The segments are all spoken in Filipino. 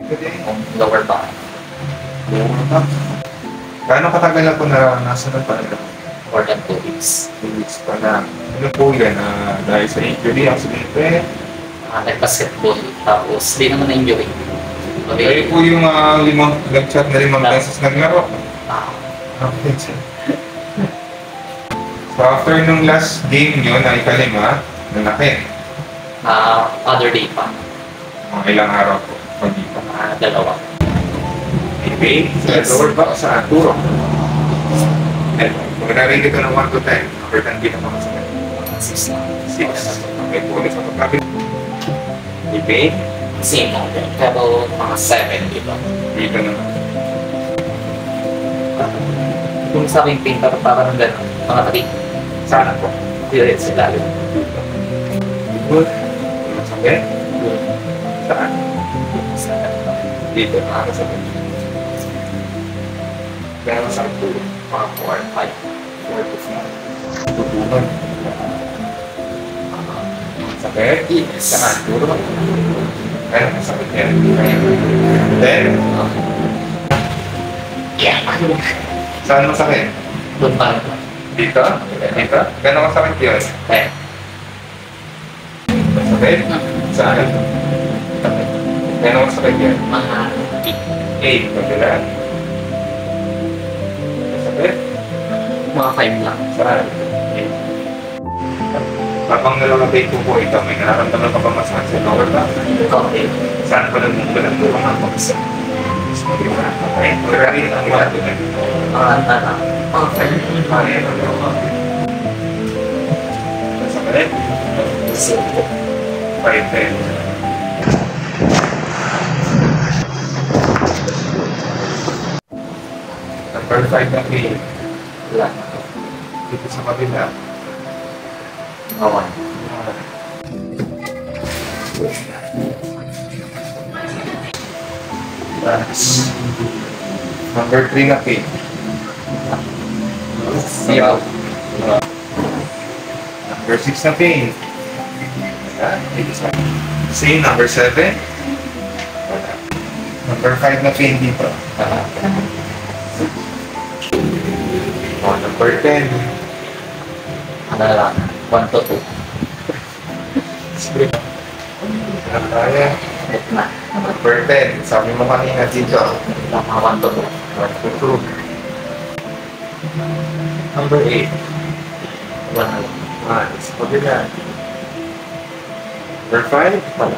Kung lower back. Lower back. Gaano katagal na po naranasan na talaga? More than 2 weeks. 2 weeks pa na. Ano po yan? Dahil sa injury, accident, Nag-basketball. Tapos, di naman na-injury. Kayo po yung nag-chat na 5 beses naglaro. Okay, sir. So after nung last game nyo na ikalima, nalaki. Other day pa. Mga ilang araw po, pag-di pa. 2. Okay, sa lower back sa Arturo. Kung narinig ito ng 1 to 10, number 10 dito pa masakit. 6 lang. 6. Okay, po ulit sa pagkabit. Okay. Same lang din. Pero mga 7 dito. Dito naman. Kung sa aking painter, parang gano'n. Mga 3. Sana po. Hindi sila. Good. Masakit. Saan? Dito. Masakit. Kaya masakit po. Mga 4, 5. 4 to 5. Tutunan. Sakit? Yes. Saan? Duro. Kaya masakit yan. Then? Yeah. Saan masakit? Doon pa. Dito? Dito? Gano'ng masakit yun? Masakit? Saan? Gano'ng masakit yun? Mga 8. Pagkala? Masakit? mga 5 lang. Saan? 8. Habang nalangabay po ito, may nararamdaman ka ba masakit sa lower back? Okay. Saan pa nagmumula ng mga pagsa? Okay, maraming ang mga ito. Mga 5. Masakit? 5-10. Number 5 na kay Wala. dito sa kabila. Mga 1. Number 3 na kay 0. Number 6 na pain. Same, number 7. Number 5 na pain dito. Number 10. Ano lang? 1 to 2. Kaya. Na. Number 10. Sabi mo kanina dito. Mga 1 to 2. 1 to 2. Number 8. Wala lang. Sabi na. Number 5. Wala.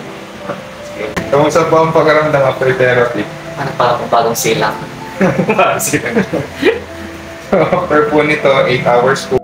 Kamusta po ang pagkaramdam after therapy? Ano pa akong bagong silang? So, after po nito, 8 hours po